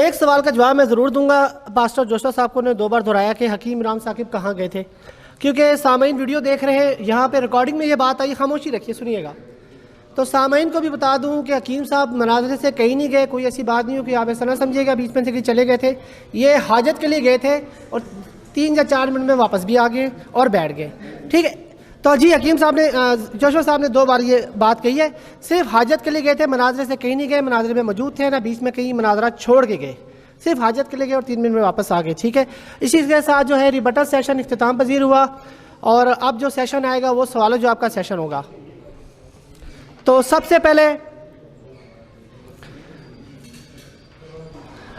ایک سوال کا جواب میں ضرور دوں گا. پاسٹر جوشوا صاحب کو نے 2 بار دہرایا کہ حکیم عمران ثاقب کہاں گئے تھے, کیونکہ سامعین ویڈیو دیکھ رہے ہیں, یہاں پہ ریکارڈنگ میں یہ بات آئی, خاموشی رکھیے سنیے گا. تو سامعین کو بھی بتا دوں کہ حکیم صاحب مناظرے سے کہیں نہیں گئے, کوئی ایسی بات نہیں ہو کہ آپ ایسا نہ سمجھیے گا بیچ میں سے کہ چلے گئے تھے. یہ حاجت کے لیے گئے تھے اور 3 یا 4 منٹ میں واپس بھی آ گئے اور بیٹھ گئے, ٹھیک ہے. تو جی حکیم صاحب نے, جوشوا صاحب نے 2 بار یہ بات کہی ہے, صرف حاجت کے لیے گئے تھے, مناظرے سے کہیں نہیں گئے, مناظرے میں موجود تھے, نہ بیچ میں کہیں مناظرہ چھوڑ کے گئے, صرف حاجت کے لیے گئے اور 3 منٹ میں واپس آ گئے, ٹھیک ہے. اسی کے ساتھ جو ہے ریبٹل سیشن اختتام پذیر ہوا, اور اب جو سیشن آئے گا وہ سوال و جواب کا سیشن ہوگا. تو سب سے پہلے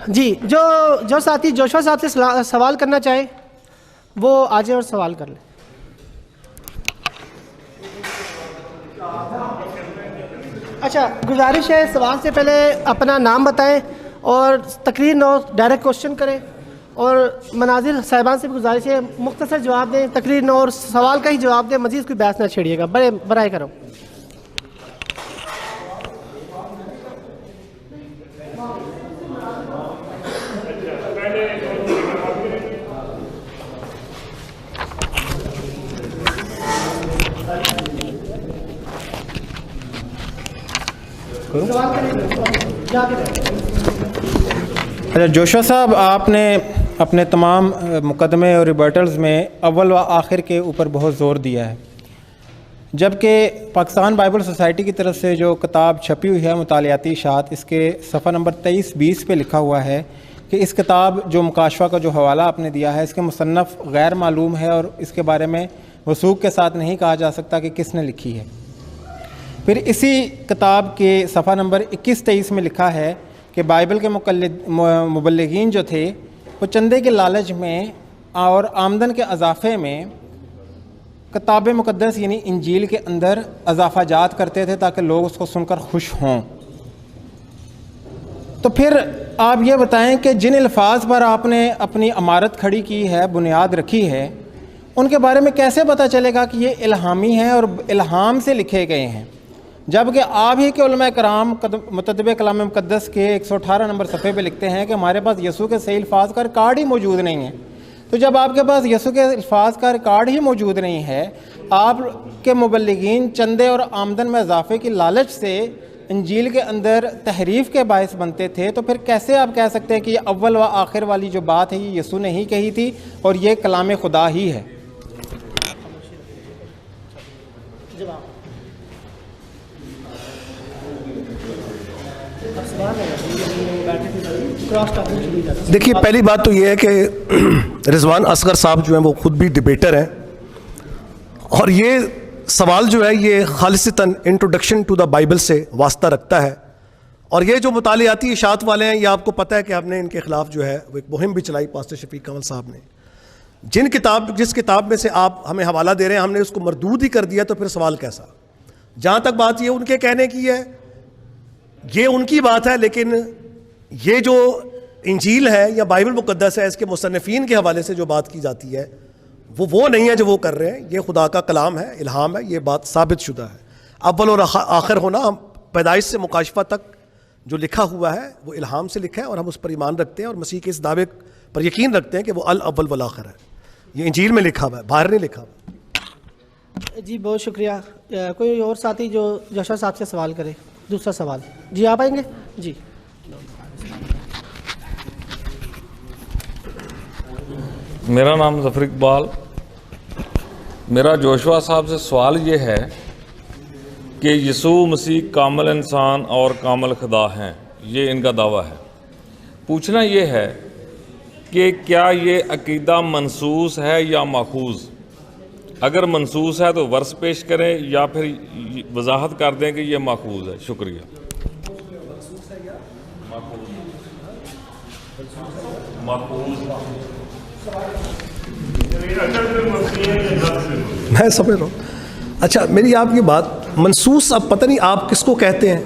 جی جو ساتھی جوشوا صاحب سے سوال کرنا چاہے وہ آ جائے اور سوال کر لیں. اچھا, گزارش ہے سوال سے پہلے اپنا نام بتائیں اور تقریر نو ڈائریکٹ کوشچن کریں, اور مناظر صاحبان سے بھی گزارش ہے مختصر جواب دیں, تقریر نو اور سوال کا ہی جواب دیں, مزید کوئی بحث نہ چھیڑیے گا, برائے کرو. اچھا جوشوا صاحب, آپ نے اپنے تمام مقدمے اور ریبرٹلز میں اول و آخر کے اوپر بہت زور دیا ہے, جبکہ پاکستان بائبل سوسائٹی کی طرف سے جو کتاب چھپی ہوئی ہے مطالعاتی اشاعت, اس کے صفحہ نمبر 23-20 پہ لکھا ہوا ہے کہ اس کتاب جو مکاشفہ کا جو حوالہ آپ نے دیا ہے اس کے مصنف غیر معلوم ہے اور اس کے بارے میں وثوق کے ساتھ نہیں کہا جا سکتا کہ کس نے لکھی ہے. پھر اسی کتاب کے صفحہ نمبر 21-23 میں لکھا ہے کہ بائبل کے مبلغین جو تھے وہ چندے کے لالچ میں اور آمدن کے اضافے میں کتاب مقدس یعنی انجیل کے اندر اضافہ جات کرتے تھے تاکہ لوگ اس کو سن کر خوش ہوں. تو پھر آپ یہ بتائیں کہ جن الفاظ پر آپ نے اپنی عمارت کھڑی کی ہے, بنیاد رکھی ہے, ان کے بارے میں کیسے پتہ چلے گا کہ یہ الہامی ہیں اور الہام سے لکھے گئے ہیں, جبکہ آپ ہی کے علماء کرام متدب کلام مقدس کے 118 نمبر صفحے پہ لکھتے ہیں کہ ہمارے پاس یسوع کے صحیح الفاظ کا ریکارڈ ہی موجود نہیں ہے. تو جب آپ کے پاس یسوع کے الفاظ کا ریکارڈ ہی موجود نہیں ہے, آپ کے مبلغین چندے اور آمدن میں اضافے کی لالچ سے انجیل کے اندر تحریف کے باعث بنتے تھے, تو پھر کیسے آپ کہہ سکتے ہیں کہ یہ اول و آخر والی جو بات ہے یہ یسوع نے ہی کہی تھی اور یہ کلام خدا ہی ہے؟ دیکھیے, پہلی بات تو یہ ہے کہ رضوان اصغر صاحب جو ہیں وہ خود بھی ڈیبیٹر ہیں, اور یہ سوال جو ہے یہ خالصتاً انٹروڈکشن ٹو دا بائبل سے واسطہ رکھتا ہے. اور یہ جو مطالعاتی اشاعت والے ہیں, یہ آپ کو پتہ ہے کہ ہم نے ان کے خلاف جو ہے وہ ایک مہم بھی چلائی, پاسٹر شفیق کمل صاحب نے. جس کتاب میں سے آپ ہمیں حوالہ دے رہے ہیں ہم نے اس کو مردود ہی کر دیا, تو پھر سوال کیسا؟ جہاں تک بات یہ ان کے کہنے کی ہے یہ ان کی بات ہے, لیکن یہ جو انجیل ہے یا بائبل مقدس ہے اس کے مصنفین کے حوالے سے جو بات کی جاتی ہے وہ نہیں ہے جو وہ کر رہے ہیں. یہ خدا کا کلام ہے, الہام ہے, یہ بات ثابت شدہ ہے. اول اور آخر ہونا, ہم پیدائش سے مکاشفہ تک جو لکھا ہوا ہے وہ الہام سے لکھا ہے اور ہم اس پر ایمان رکھتے ہیں اور مسیح کے اس دعوے پر یقین رکھتے ہیں کہ وہ الاول والآخر ہے. یہ انجیل میں لکھا ہوا ہے, باہر نہیں لکھا ہوا. جی بہت شکریہ. کوئی اور ساتھی جو جوشوا صاحب سے سوال کرے, دوسرا سوال؟ جی آپ آئیں گے. جی میرا نام ظفر اقبال. میرا جوشوا صاحب سے سوال یہ ہے کہ یسوع مسیح کامل انسان اور کامل خدا ہیں, یہ ان کا دعویٰ ہے. پوچھنا یہ ہے کہ کیا یہ عقیدہ منسوس ہے یا ماخوذ؟ اگر منسوس ہے تو ورس پیش کریں یا پھر وضاحت کر دیں کہ یہ ماخوذ ہے. شکریہ. میں سمجھ رہا ہوں. اچھا, میری آپ کی بات منسوس, اب پتہ نہیں آپ کس کو کہتے ہیں.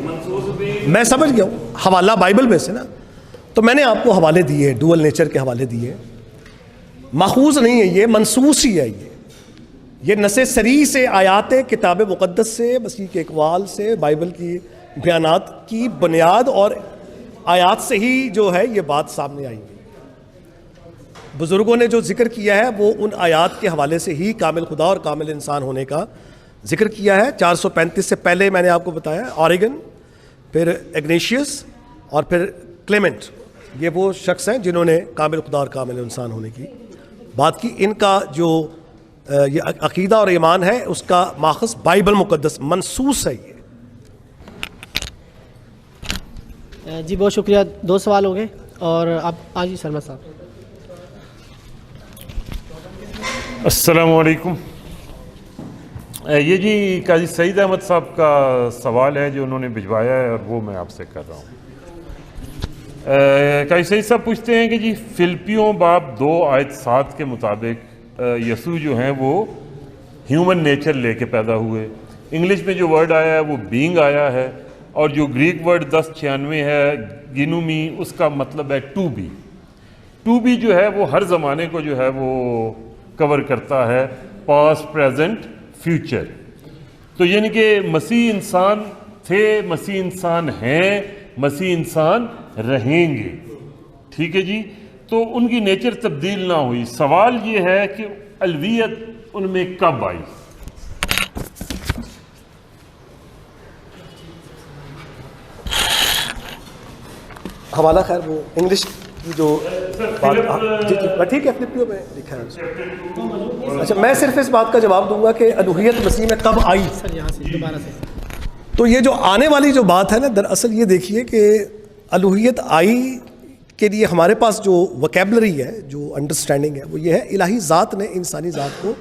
میں سمجھ گیا ہوں, حوالہ بائبل میں سے نا, تو میں نے آپ کو حوالے دیے, ڈوئل نیچر کے حوالے دیے. ماخوذ نہیں ہے, یہ منسوس ہی ہے. یہ نص صریح سے, آیات کتاب مقدس سے, مسیح کے اقوال سے, بائبل کی بیانات کی بنیاد اور آیات سے ہی جو ہے یہ بات سامنے آئی ہے. بزرگوں نے جو ذکر کیا ہے وہ ان آیات کے حوالے سے ہی کامل خدا اور کامل انسان ہونے کا ذکر کیا ہے. 435 سے پہلے میں نے آپ کو بتایا اوریگن, پھر اگنیشیس اور پھر کلیمنٹ, یہ وہ شخص ہیں جنہوں نے کامل خدا اور کامل انسان ہونے کی بات کی. ان کا جو یہ عقیدہ اور ایمان ہے اس کا ماخذ بائبل مقدس منصوص ہے. یہ جی بہت شکریہ. 2 سوال ہو گئے اور اب آج شرما صاحب. السلام علیکم. یہ جی قاضی سعید احمد صاحب کا سوال ہے جو انہوں نے بھجوایا ہے اور وہ میں آپ سے کر رہا ہوں. قاضی سعید صاحب پوچھتے ہیں کہ جی فلپیوں باب 2 آیت 7 کے مطابق یسوع جو ہیں وہ ہیومن نیچر لے کے پیدا ہوئے. انگلش میں جو ورڈ آیا ہے وہ بینگ آیا ہے, اور جو گریک ورڈ 1096 ہے گینومی, اس کا مطلب ہے ٹو بی. ٹو بی جو ہے وہ ہر زمانے کو جو ہے وہ کور کرتا ہے, پاسٹ, پریزنٹ, فیوچر. تو یعنی کہ مسیح انسان تھے, مسیح انسان ہیں, مسیح انسان رہیں گے. ٹھیک ہے جی. تو ان کی نیچر تبدیل نہ ہوئی. سوال یہ ہے کہ الوہیت ان میں کب آئی؟ حوالہ خیر وہ انگلش کی جو بات جی ٹھیک ہے فلپیوں میں لکھا ہے. اچھا میں صرف اس بات کا جواب دوں گا کہ الوہیت مسیح میں کب آئی. تو یہ جو آنے والی جو بات ہے نا, دراصل یہ دیکھیے کہ الوہیت آئی کے لیے ہمارے پاس جو وکیبلری ہے, جو انڈرسٹینڈنگ ہے, وہ یہ ہے الہی ذات نے انسانی ذات کو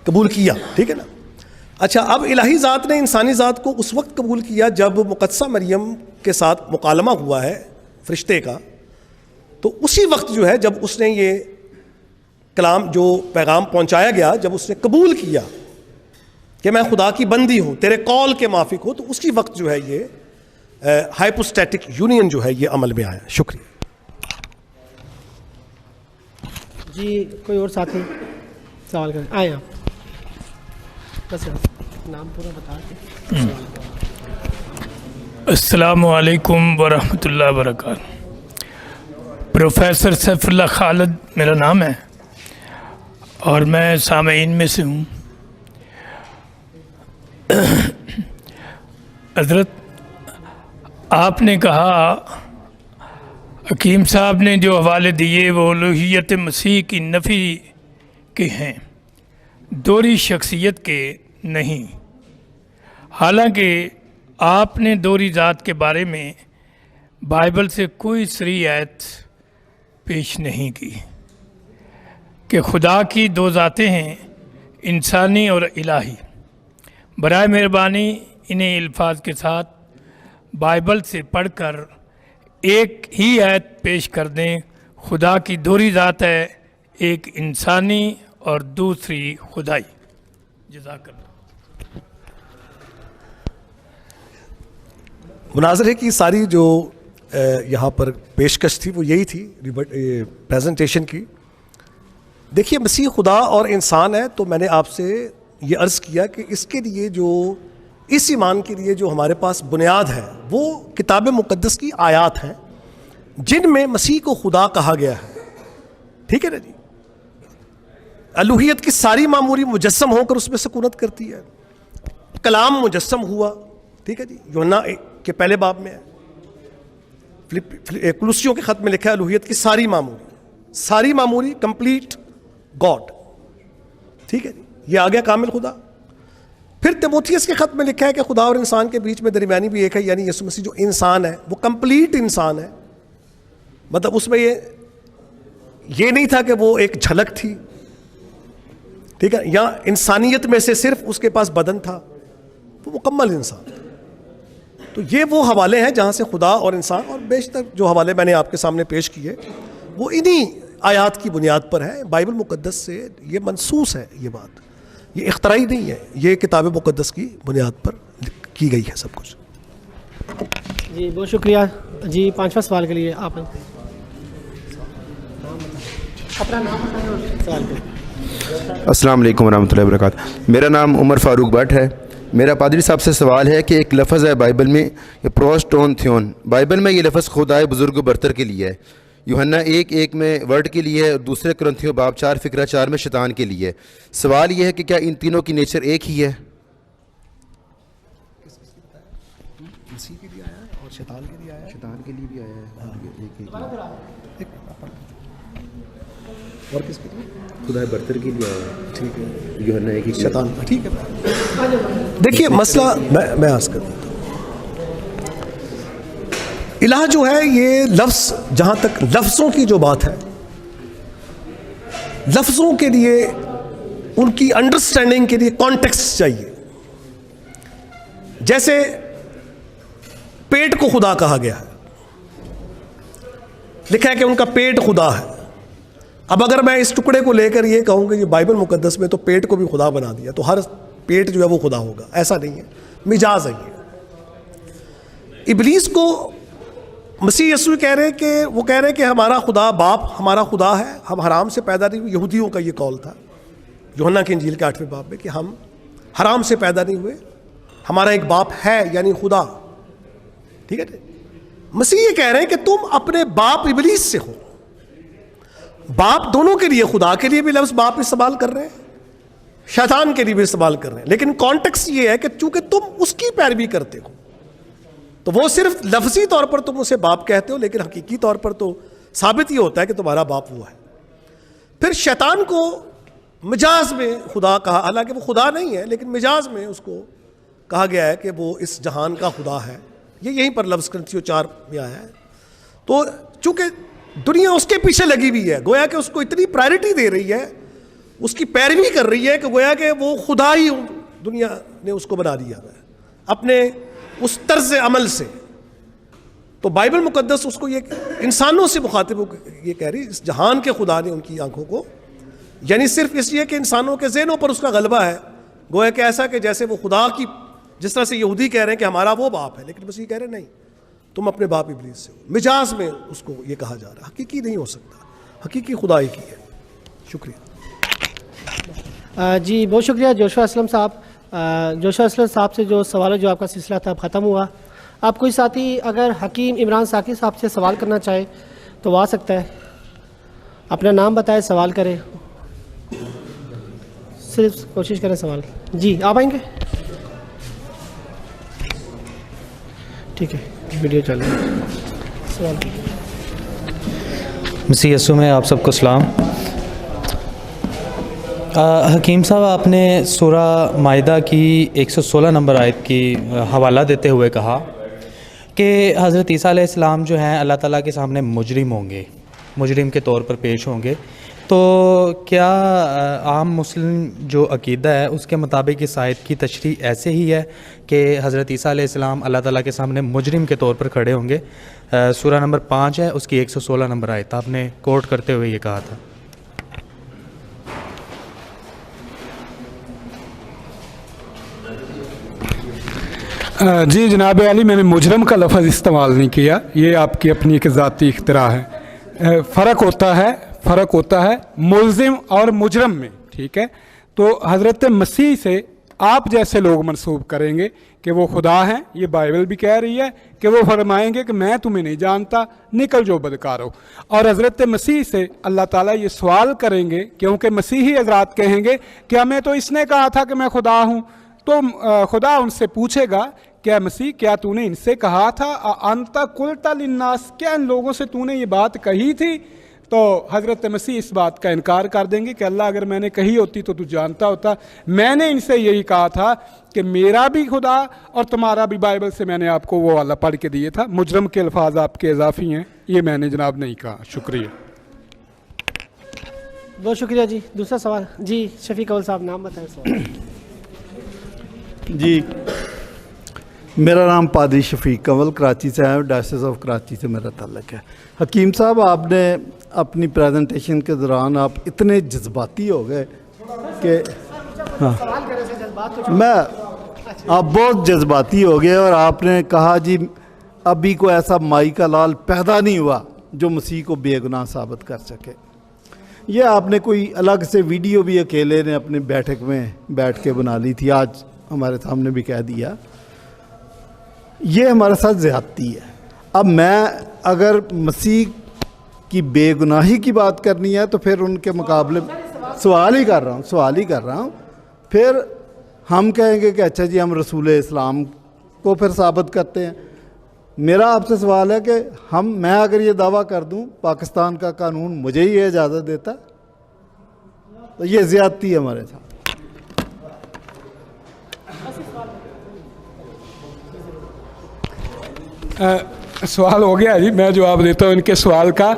قبول کیا. ٹھیک ہے نا. اچھا اب الہی ذات نے انسانی ذات کو اس وقت قبول کیا جب مقدسہ مریم کے ساتھ مکالمہ ہوا ہے فرشتے کا. تو اسی وقت جو ہے جب اس نے یہ کلام جو پیغام پہنچایا گیا, جب اس نے قبول کیا کہ میں خدا کی بندی ہوں, تیرے قول کے موافق ہوں, تو اسی وقت جو ہے یہ ہائپوسٹیٹک یونین جو ہے یہ عمل میں آیا. شکریہ. جی کوئی اور ساتھی سوال کریں؟ آئے آپ بس نام پورا بتا کے. السلام علیکم ورحمۃ اللہ وبرکاتہ. پروفیسر سیف اللہ خالد میرا نام ہے اور میں سامعین میں سے ہوں. حضرت آپ نے کہا, حکیم صاحب نے جو حوالے دیے وہ الوہیت مسیح کی نفی کے ہیں, دوہری شخصیت کے نہیں. حالانکہ آپ نے دوہری ذات کے بارے میں بائبل سے کوئی صریح آیت پیش نہیں کی کہ خدا کی 2 ذاتیں ہیں, انسانی اور الہی. برائے مہربانی انہیں الفاظ کے ساتھ بائبل سے پڑھ کر ایک ہی آیت پیش کر دیں. خدا کی دوہری ذات ہے, ایک انسانی اور دوسری خدائی. جزاک اللہ. مناظرے کی ساری جو یہاں پر پیشکش تھی وہ یہی تھی پریزنٹیشن کی. دیکھیے مسیح خدا اور انسان ہے, تو میں نے آپ سے یہ عرض کیا کہ اس کے لیے جو اس ایمان کے لیے جو ہمارے پاس بنیاد ہے وہ کتاب مقدس کی آیات ہیں جن میں مسیح کو خدا کہا گیا ہے. ٹھیک ہے نا جی. الوہیت کی ساری معموری مجسم ہو کر اس میں سکونت کرتی ہے. کلام مجسم ہوا. ٹھیک ہے جی. یوحنا کے پہلے باب میں ہے. کلوسیوں کے خط میں لکھا ہے الوہیت کی ساری معموری کمپلیٹ گاڈ. ٹھیک ہے جی. یہ آ گیا کامل خدا. پھر تیموتھیوس کے خط میں لکھا ہے کہ خدا اور انسان کے بیچ میں درمیانی بھی ایک ہے, یعنی یسوع مسیح جو انسان ہے وہ کمپلیٹ انسان ہے. مطلب اس میں یہ نہیں تھا کہ وہ ایک جھلک تھی. ٹھیک ہے. یا انسانیت میں سے صرف اس کے پاس بدن تھا, وہ مکمل انسان. تو یہ وہ حوالے ہیں جہاں سے خدا اور انسان, اور بیشتر جو حوالے میں نے آپ کے سامنے پیش کیے وہ انہی آیات کی بنیاد پر ہے. بائبل مقدس سے یہ منصوص ہے. یہ بات یہ اختراعی نہیں ہے, یہ کتاب مقدس کی بنیاد پر کی گئی ہے سب کچھ. جی بہت شکریہ. جی 5واں سوال کے لیے آپ اپنا نام بتائیں اور سوال کریں. السلام علیکم ورحمۃ اللہ وبرکاتہ. میرا نام عمر فاروق بٹ ہے. میرا پادری صاحب سے سوال ہے کہ ایک لفظ ہے بائبل میں پروسٹون تھیون، بائبل میں یہ لفظ خدائے بزرگ و برتر کے لیے ہے، یوحنا 1:1 میں ورڈ کے لیے ہے اور دوسرے کرنتھیوں باب 4 فقرہ 4 میں شیطان کے لیے ہے۔ سوال یہ ہے کہ کیا ان تینوں کی نیچر ایک ہی ہے؟ مسیح کے لیے آیا ہے اور شیطان کے لیے آیا ہے، شیطان کے لیے بھی آیا ہے اور کس کے لیے؟ خدائے برتر کے لیے آیا ہے، ٹھیک ہے، یوحنا 1 شیطان، ٹھیک ہے۔ دیکھیے مسئلہ میں عرض کر دیتا ہوں، الہ جو ہے یہ لفظ، جہاں تک لفظوں کی جو بات ہے، لفظوں کے لیے ان کی انڈرسٹینڈنگ کے لیے کانٹیکسٹ چاہیے۔ جیسے پیٹ کو خدا کہا گیا ہے، لکھا ہے کہ ان کا پیٹ خدا ہے۔ اب اگر میں اس ٹکڑے کو لے کر یہ کہوں کہ یہ بائبل مقدس میں تو پیٹ کو بھی خدا بنا دیا، تو ہر پیٹ جو ہے وہ خدا ہوگا، ایسا نہیں ہے، مجاز ہے یہ۔ ابلیس کو مسیح یسوع کہہ رہے کہ وہ کہہ رہے کہ ہمارا خدا باپ ہمارا خدا ہے، ہم حرام سے پیدا نہیں ہوئے۔ یہودیوں کا یہ قول تھا یوحنا کی انجیل کے 8ویں باب میں کہ ہم حرام سے پیدا نہیں ہوئے، ہمارا ایک باپ ہے یعنی خدا، ٹھیک ہے۔ مسیح یہ کہہ رہے ہیں کہ تم اپنے باپ ابلیس سے ہو۔ باپ دونوں کے لیے، خدا کے لیے بھی لفظ باپ استعمال کر رہے ہیں، شیطان کے لیے بھی استعمال کر رہے ہیں، لیکن کانٹیکسٹ یہ ہے کہ چونکہ تم اس کی پیروی کرتے ہو تو وہ صرف لفظی طور پر تم اسے باپ کہتے ہو، لیکن حقیقی طور پر تو ثابت یہ ہوتا ہے کہ تمہارا باپ وہ ہے۔ پھر شیطان کو مجاز میں خدا کہا، حالانکہ وہ خدا نہیں ہے لیکن مجاز میں اس کو کہا گیا ہے کہ وہ اس جہان کا خدا ہے۔ یہ یہیں پر لفظ کرنتھیوں 4 میں آیا ہے۔ تو چونکہ دنیا اس کے پیچھے لگی ہوئی ہے، گویا کہ اس کو اتنی پرائرٹی دے رہی ہے، اس کی پیروی کر رہی ہے کہ گویا کہ وہ خدا ہی دنیا نے اس کو بنا دیا ہے اپنے اس طرز عمل سے۔ تو بائبل مقدس اس کو یہ انسانوں سے مخاطب ہو یہ کہہ رہی، اس جہان کے خدا نے ان کی آنکھوں کو، یعنی صرف اس لیے کہ انسانوں کے ذہنوں پر اس کا غلبہ ہے، گویا کہ ایسا کہ جیسے وہ خدا کی، جس طرح سے یہودی کہہ رہے ہیں کہ ہمارا وہ باپ ہے، لیکن بس یہ کہہ رہے ہیں نہیں، تم اپنے باپ ابلیس سے ہو۔ مجاز میں اس کو یہ کہا جا رہا ہے، حقیقی نہیں ہو سکتا، حقیقی خدا ہی کی ہے۔ شکریہ۔ جی بہت شکریہ جوشوا اسلم صاحب۔ جوشوا اسلم صاحب سے جو سوال جو آپ کا سلسلہ تھا ختم ہوا۔ آپ کوئی ساتھی اگر حکیم عمران ثاقب صاحب سے سوال کرنا چاہے تو وہ آ سکتا ہے، اپنا نام بتائے، سوال کرے، صرف کوشش کریں سوال۔ جی آپ آئیں گے؟ ٹھیک ہے، ویڈیو چل رہی ہے، سوال۔ مسیح یسوع میں آپ سب کو سلام۔ حکیم صاحب، آپ نے سورہ مائدہ کی 116 نمبر آیت کی حوالہ دیتے ہوئے کہا کہ حضرت عیسیٰ علیہ السلام جو ہیں اللہ تعالیٰ کے سامنے مجرم ہوں گے، مجرم کے طور پر پیش ہوں گے، تو کیا عام مسلم جو عقیدہ ہے اس کے مطابق اس آیت کی تشریح ایسے ہی ہے کہ حضرت عیسیٰ علیہ السلام اللہ تعالیٰ کے سامنے مجرم کے طور پر کھڑے ہوں گے؟ سورہ نمبر 5 ہے، اس کی 116 نمبر آیت آپ نے کوٹ کرتے ہوئے یہ کہا تھا۔ جی جناب علی، میں نے مجرم کا لفظ استعمال نہیں کیا، یہ آپ کی اپنی ایک ذاتی اختراع ہے۔ فرق ہوتا ہے ملزم اور مجرم میں، ٹھیک ہے؟ تو حضرت مسیح سے آپ جیسے لوگ منسوب کریں گے کہ وہ خدا ہیں، یہ بائبل بھی کہہ رہی ہے کہ وہ فرمائیں گے کہ میں تمہیں نہیں جانتا، نکل جو بدکار ہو۔ اور حضرت مسیح سے اللہ تعالیٰ یہ سوال کریں گے، کیونکہ مسیحی حضرات کہیں گے کہ ہمیں تو اس نے کہا تھا کہ میں خدا ہوں، تو خدا ان سے پوچھے گا کیا مسیح، کیا تو نے ان سے کہا تھا انت قلت للناس، کیا ان لوگوں سے تو نے یہ بات کہی تھی؟ تو حضرت مسیح اس بات کا انکار کر دیں گے کہ اللہ اگر میں نے کہی ہوتی تو جانتا ہوتا، میں نے ان سے یہی کہا تھا کہ میرا بھی خدا اور تمہارا بھی، بائبل سے میں نے آپ کو وہ والا پڑھ کے دیے تھا۔ مجرم کے الفاظ آپ کے اضافی ہیں، یہ میں نے جناب نہیں کہا۔ شکریہ، بہت شکریہ جی۔ دوسرا سوال جی شفیق اول صاحب، نام بتائیں سوال۔ جی میرا نام پادری شفیق اول کراچی سے ہے، ڈائسس آف کراچی سے میرا تعلق ہے۔ حکیم صاحب، آپ نے اپنی پریزنٹیشن کے دوران آپ اتنے جذباتی ہو گئے کہ آپ بہت جذباتی ہو گئے، اور آپ نے کہا جی ابھی کوئی ایسا مائی کا لال پیدا نہیں ہوا جو مسیح کو بے گناہ ثابت کر سکے۔ یہ آپ نے کوئی الگ سے ویڈیو بھی اکیلے نے اپنے بیٹھک میں بیٹھ کے بنا لی تھی، آج ہمارے سامنے بھی کہہ دیا، یہ ہمارے ساتھ زیادتی ہے۔ اب میں اگر مسیح کی بے گناہی کی بات کرنی ہے تو پھر ان کے مقابلے سوال ہی کر رہا ہوں پھر ہم کہیں گے کہ اچھا جی ہم رسول اسلام کو پھر ثابت کرتے ہیں۔ میرا آپ سے سوال ہے کہ میں اگر یہ دعویٰ کر دوں پاکستان کا قانون مجھے ہی یہ اجازت دیتا تو یہ زیادتی ہے ہمارے ساتھ۔ سوال ہو گیا جی، میں جواب دیتا ہوں ان کے سوال کا۔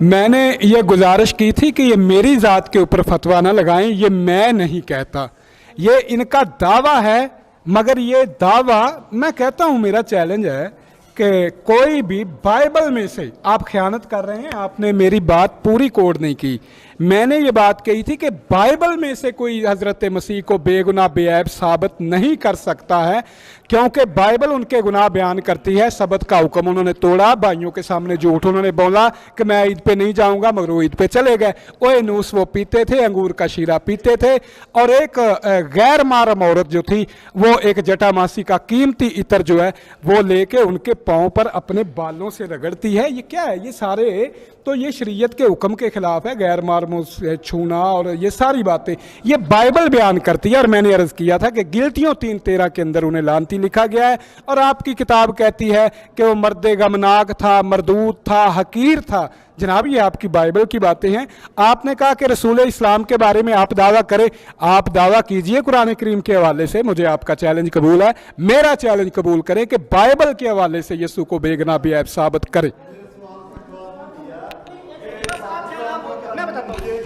میں نے یہ گزارش کی تھی کہ یہ میری ذات کے اوپر فتویٰ نہ لگائیں، یہ میں نہیں کہتا، یہ ان کا دعویٰ ہے، مگر یہ دعویٰ میں کہتا ہوں میرا چیلنج ہے کہ کوئی بھی بائبل میں سے، آپ خیانت کر رہے ہیں، آپ نے میری بات پوری کوڈ نہیں کی۔ میں نے یہ بات کہی تھی کہ بائبل میں سے کوئی حضرت مسیح کو بے گناہ بے عیب ثابت نہیں کر سکتا ہے، کیونکہ بائبل ان کے گناہ بیان کرتی ہے۔ سبت کا حکم انہوں نے توڑا، بھائیوں کے سامنے جھوٹ انہوں نے بولا کہ میں عید پہ نہیں جاؤں گا، مگر وہ عید پہ چلے گئے۔ اوے نوس وہ پیتے تھے، انگور کا شیرہ پیتے تھے، اور ایک غیر محرم عورت جو تھی وہ ایک جٹا ماسی کا قیمتی عطر جو ہے وہ لے کے ان کے پاؤں پر اپنے بالوں سے رگڑتی ہے۔ یہ کیا ہے؟ یہ سارے تو یہ شریعت کے حکم کے خلاف ہے، غیر محرم سے چھونا اور یہ ساری باتیں یہ بائبل بیان کرتی ہے۔ اور میں نے عرض کیا تھا کہ گلتیوں 3:13 کے اندر انہیں لعنتی لکھا گیا ہے، اور آپ کی کتاب کہتی ہے کہ وہ مرد غمناک تھا، مردود تھا، حقیر تھا۔ جناب یہ آپ کی بائبل کی باتیں ہیں۔ آپ نے کہا کہ رسول اسلام کے بارے میں آپ دعویٰ کریں، آپ دعویٰ کیجئے قرآن کریم کے حوالے سے، مجھے آپ کا چیلنج قبول ہے، میرا چیلنج قبول کریں کہ بائبل کے حوالے سے یسوع کو بے گناہ بے عیب ثابت کریں۔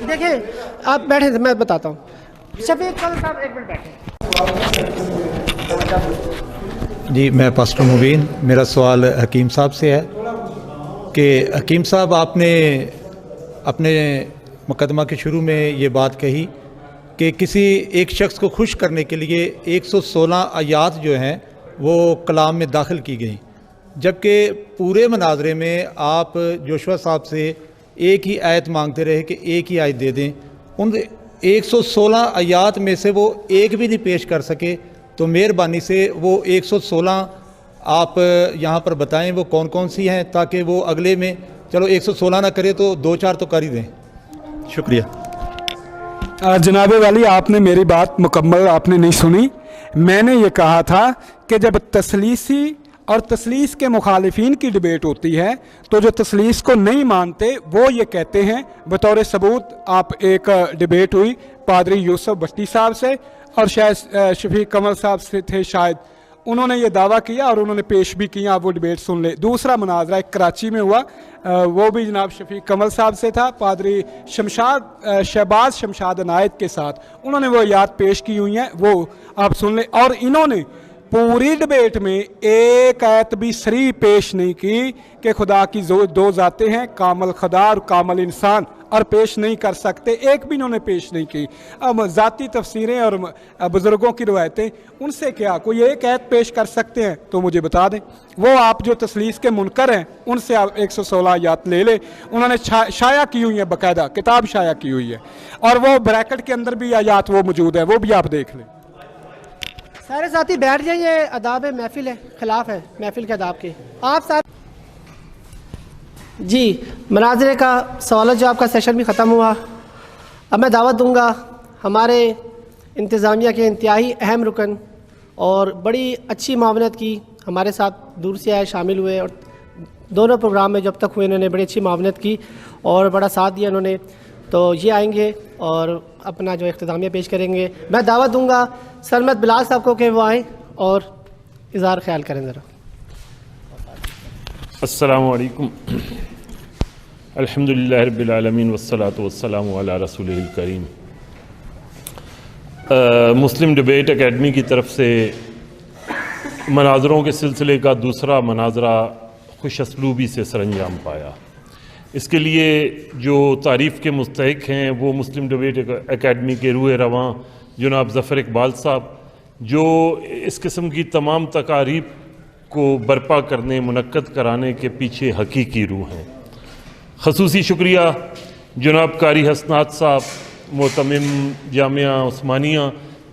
دیکھیں آپ بیٹھے تھے، میں بتاتا ہوں۔ شفیق کل صاحب ایک منٹ بیٹھے۔ جی میں پاسٹر مبین، میرا سوال حکیم صاحب سے ہے کہ حکیم صاحب آپ نے اپنے مقدمہ کے شروع میں یہ بات کہی کہ کسی ایک شخص کو خوش کرنے کے لیے 116 آیات جو ہیں وہ کلام میں داخل کی گئیں، جبکہ پورے مناظرے میں آپ جوشوا صاحب سے ایک ہی آیت مانگتے رہے کہ ایک ہی آیت دے دیں۔ ان 116 آیات میں سے وہ ایک بھی نہیں پیش کر سکے، تو مہربانی سے وہ 116 آپ یہاں پر بتائیں وہ کون کون سی ہیں، تاکہ وہ اگلے میں چلو 116 نہ کرے تو 2-4 تو کر ہی دیں۔ شکریہ۔ جناب والی آپ نے میری بات مکمل آپ نے نہیں سنی۔ میں نے یہ کہا تھا کہ جب تثلیثی اور تثلیث کے مخالفین کی ڈیبیٹ ہوتی ہے تو جو تثلیث کو نہیں مانتے وہ یہ کہتے ہیں، بطور ثبوت آپ ایک ڈیبیٹ ہوئی پادری یوسف بستی صاحب سے اور شاید شفیق کمل صاحب سے تھے شاید، انہوں نے یہ دعویٰ کیا اور انہوں نے پیش بھی کیا، آپ وہ ڈیبیٹ سن لیں۔ دوسرا مناظرہ ایک کراچی میں ہوا، وہ بھی جناب شفیق کمل صاحب سے تھا، پادری شہباز شمشاد عنایت کے ساتھ، انہوں نے وہ آیات پیش کی ہوئی ہیں، وہ آپ سن لیں۔ اور انہوں نے پوری ڈیبیٹ میں ایک آیت بھی صریح پیش نہیں کی کہ خدا کی دو ذاتیں ہیں، کامل خدا اور کامل انسان، اور پیش نہیں کر سکتے، ایک بھی انہوں نے پیش نہیں کی۔ اب ذاتی تفسیریں اور بزرگوں کی روایتیں، ان سے کیا کوئی ایک آیت پیش کر سکتے ہیں تو مجھے بتا دیں۔ وہ آپ جو تثلیث کے منکر ہیں ان سے آپ 116 آیات لے لیں، انہوں نے شائع کی ہوئی ہیں، باقاعدہ کتاب شائع کی ہوئی ہے، اور وہ بریکٹ کے اندر بھی آیات وہ موجود ہیں، وہ بھی آپ دیکھ لیں۔ سارے ساتھی بیٹھ جائیں، یہ آداب محفل ہے، خلاف ہے محفل کے آداب کے۔ آپ ساتھ جی مناظرے کا سوال جواب کا سیشن بھی ختم ہوا۔ اب میں دعوت دوں گا ہمارے انتظامیہ کے انتہائی اہم رکن اور بڑی اچھی معاونت کی، ہمارے ساتھ دور سے آئے، شامل ہوئے، اور دونوں پروگرام میں جب تک ہوئے انہوں نے بڑی اچھی معاونت کی اور بڑا ساتھ دیا انہوں نے، تو یہ آئیں گے اور اپنا جو اختتامیہ پیش کریں گے۔ میں دعوت دوں گا سرمد بلال صاحب کو کہ وہ آئیں اور اظہار خیال کریں ذرا۔ السلام علیکم۔ الحمدللہ رب العالمین والصلاة والسلام علی رسولہ الکریم۔ مسلم ڈیبیٹ اکیڈمی کی طرف سے مناظروں کے سلسلے کا دوسرا مناظرہ خوش اسلوبی سے سر انجام پایا۔ اس کے لیے جو تعریف کے مستحق ہیں وہ مسلم ڈیبیٹ اکیڈمی کے روح رواں جناب ظفر اقبال صاحب، جو اس قسم کی تمام تقاریب کو برپا کرنے، منعقد کرانے کے پیچھے حقیقی روح ہیں۔ خصوصی شکریہ جناب قاری حسنات صاحب، معتمم جامعہ عثمانیہ،